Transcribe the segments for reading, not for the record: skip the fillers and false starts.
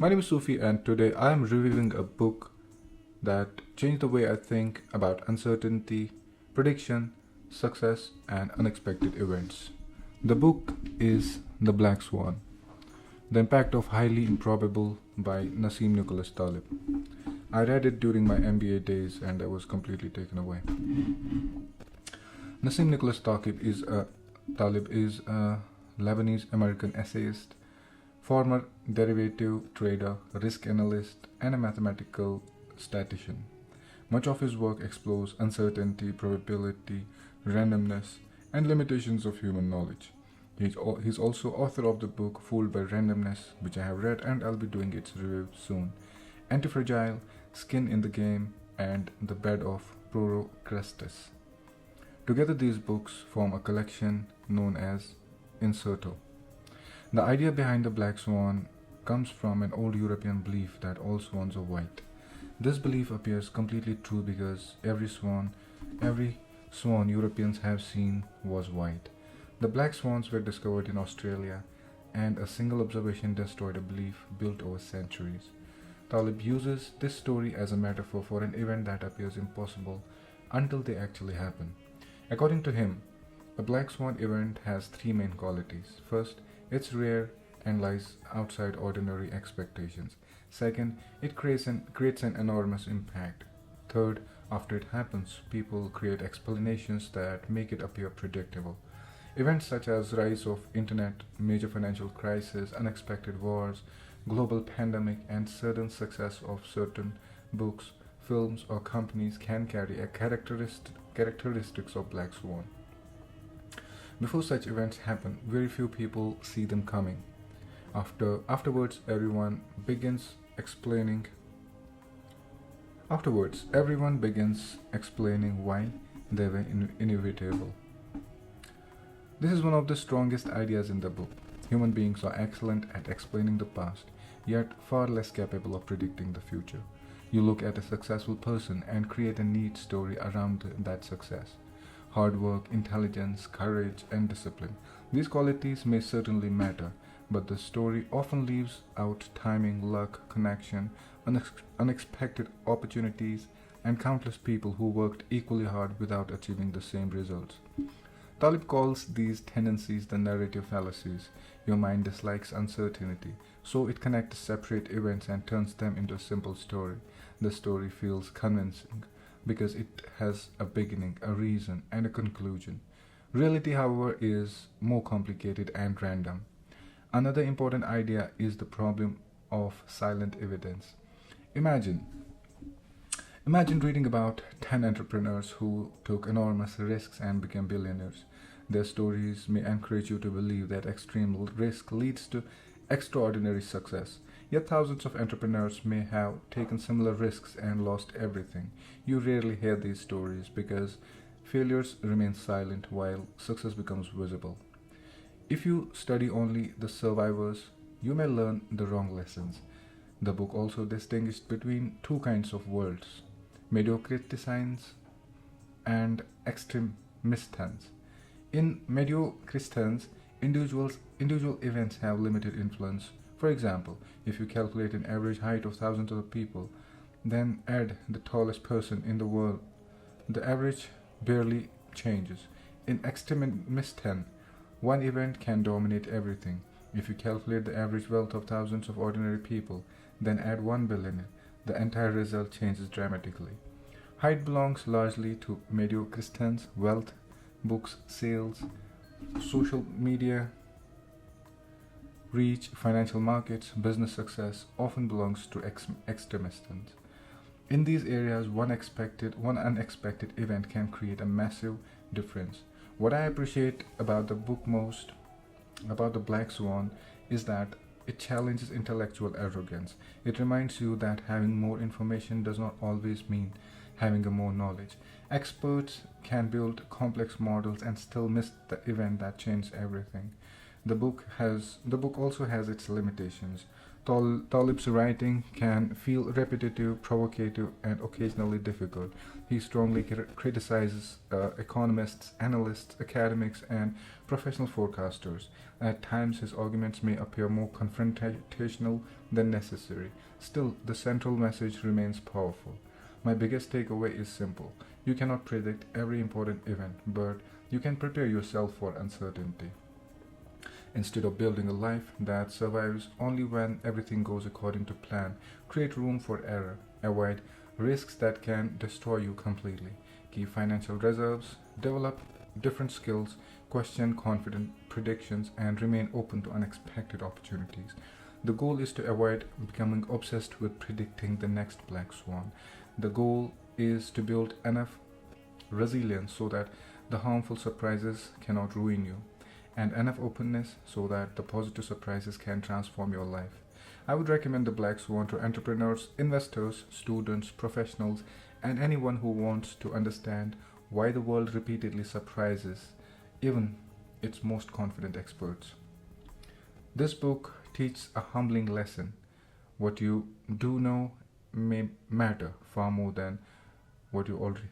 My name is Sufi, and today I am reviewing a book that changed the way I think about uncertainty, prediction, success, and unexpected events. The book is The Black Swan: The Impact of Highly Improbable by Nassim Nicholas Taleb. I read it during my MBA days and I was completely taken away. Nassim Nicholas Taleb is a Lebanese American essayist, former derivative trader, risk analyst, and a mathematical statistician. Much of his work explores uncertainty, probability, randomness, and limitations of human knowledge. He's also author of the book Fooled by Randomness, which I have read and I'll be doing its review soon. Antifragile, Skin in the Game, and The Bed of Procrustes. Together, these books form a collection known as Incerto. The idea behind the black swan comes from an old European belief that all swans are white. This belief appears completely true because every swan Europeans have seen was white. The black swans were discovered in Australia, and a single observation destroyed a belief built over centuries. Taleb uses this story as a metaphor for an event that appears impossible until they actually happen. According to him, a black swan event has three main qualities. First, it's rare and lies outside ordinary expectations. Second, it creates an enormous impact. Third, after it happens, people create explanations that make it appear predictable. Events such as rise of internet, major financial crisis, unexpected wars, global pandemic, and sudden success of certain books, films, or companies can carry a characteristics of black swan. Before such events happen, very few people see them coming. Afterwards, everyone begins explaining why they were inevitable. This is one of the strongest ideas in the book. Human beings are excellent at explaining the past, yet far less capable of predicting the future. You look at a successful person and create a neat story around that success. Hard work, intelligence, courage, and discipline. These qualities may certainly matter, but the story often leaves out timing, luck, connection, unexpected opportunities, and countless people who worked equally hard without achieving the same results. Talib calls these tendencies the narrative fallacies. Your mind dislikes uncertainty, so it connects separate events and turns them into a simple story. The story feels convincing because it has a beginning, a reason, and a conclusion. Reality, however, is more complicated and random. Another important idea is the problem of silent evidence. Imagine Imagine reading about 10 entrepreneurs who took enormous risks and became billionaires. Their stories may encourage you to believe that extreme risk leads to extraordinary success. Yet thousands of entrepreneurs may have taken similar risks and lost everything. You rarely hear these stories because failures remain silent while success becomes visible. If you study only the survivors, you may learn the wrong lessons. The book also distinguished between two kinds of worlds: mediocristans and extremistans. In mediocristans, individual events have limited influence. For example, if you calculate an average height of thousands of people, then add the tallest person in the world, the average barely changes. In extremistan, one event can dominate everything. If you calculate the average wealth of thousands of ordinary people, then add 1 billion, the entire result changes dramatically. Height belongs largely to mediocristans. Wealth, books, sales, social media, reach, financial markets, business success often belongs to extremistans. In these areas, one unexpected event can create a massive difference. What I appreciate about the book most, about the Black Swan, is that it challenges intellectual arrogance. It reminds you that having more information does not always mean having a more knowledge. Experts can build complex models and still miss the event that changed everything. The book also has its limitations. Talib's writing can feel repetitive, provocative, and occasionally difficult. He strongly criticizes economists, analysts, academics, and professional forecasters. At times, his arguments may appear more confrontational than necessary. Still, the central message remains powerful. My biggest takeaway is simple. You cannot predict every important event, but you can prepare yourself for uncertainty. Instead of building a life that survives only when everything goes according to plan, create room for error, avoid risks that can destroy you completely, keep financial reserves, develop different skills, question confident predictions, and remain open to unexpected opportunities. The goal is to avoid becoming obsessed with predicting the next black swan. The goal is to build enough resilience so that the harmful surprises cannot ruin you, and enough openness so that the positive surprises can transform your life. I would recommend The Black Swan to entrepreneurs, investors, students, professionals, and anyone who wants to understand why the world repeatedly surprises even its most confident experts. This book teaches a humbling lesson. What you do know may matter far more than what you already.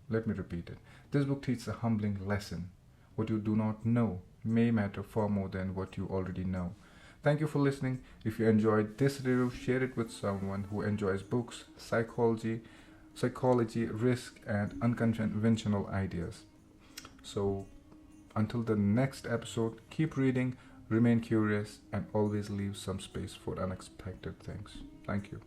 Let me repeat it. This book teaches a humbling lesson. What you do not know may matter far more than what you already know. Thank you for listening. If you enjoyed this review, share it with someone who enjoys books, psychology, risk, and unconventional ideas. So, until the next episode, keep reading, remain curious, and always leave some space for unexpected things. Thank you.